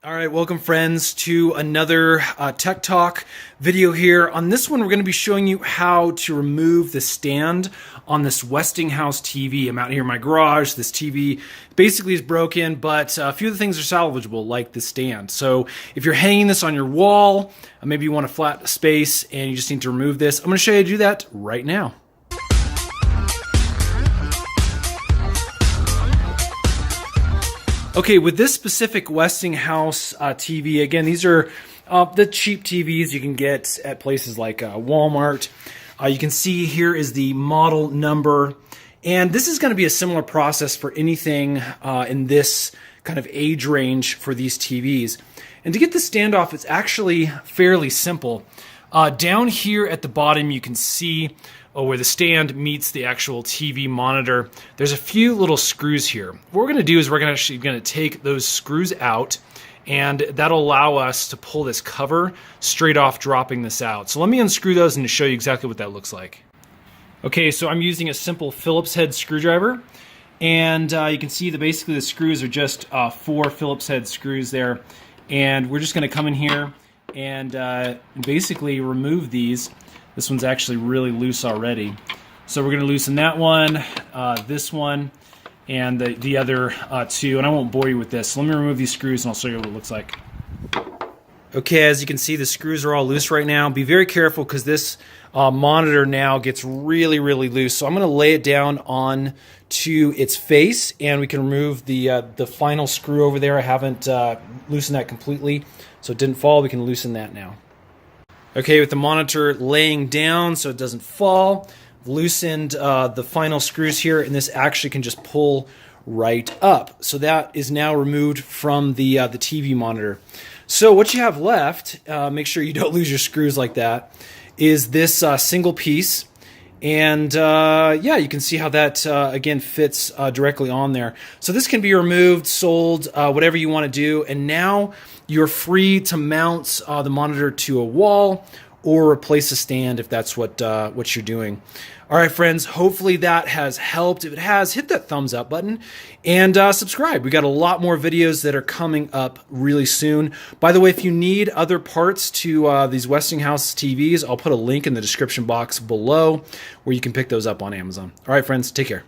All right, welcome friends to another Tech Talk video here. On this one, we're going to be showing you how to remove the stand on this Westinghouse TV. I'm out here in my garage. This TV basically is broken, but a few of the things are salvageable, like the stand. So if you're hanging this on your wall, maybe you want a flat space and you just need to remove this, I'm going to show you how to do that right now. Okay, with this specific Westinghouse TV, again, these are the cheap TVs you can get at places like Walmart. You can see here is the model number, and this is going to be a similar process for anything in this kind of age range for these TVs. And to get the stand off, it's actually fairly simple. Down here at the bottom, you can see where the stand meets the actual TV monitor. There's a few little screws here. What we're going to do is we're actually going to take those screws out, and that'll allow us to pull this cover straight off, dropping this out. So let me unscrew those and show you exactly what that looks like. Okay, so I'm using a simple Phillips head screwdriver, and you can see that basically the screws are just 4 Phillips head screws there, and we're just going to come in here and basically remove these. This one's actually really loose already. So we're going to loosen that one, this one, and the other two. And I won't bore you with this. So let me remove these screws and I'll show you what it looks like. Okay, as you can see, the screws are all loose right now. Be very careful because this monitor now gets really, really loose. So I'm going to lay it down on to its face, and we can remove the final screw over there. I haven't loosened that completely, so it didn't fall. We can loosen that now. Okay, with the monitor laying down so it doesn't fall, loosened the final screws here, and this actually can just pull right up. So that is now removed from the TV monitor. So what you have left, make sure you don't lose your screws like that, is this single piece. And yeah, you can see how that, again, fits directly on there. So this can be removed, sold, whatever you want to do. And now you're free to mount the monitor to a wall or replace a stand if that's what you're doing. All right, friends, hopefully that has helped. If it has, hit that thumbs up button and subscribe. We got a lot more videos that are coming up really soon. By the way, if you need other parts to these Westinghouse TVs, I'll put a link in the description box below where you can pick those up on Amazon. All right, friends, take care.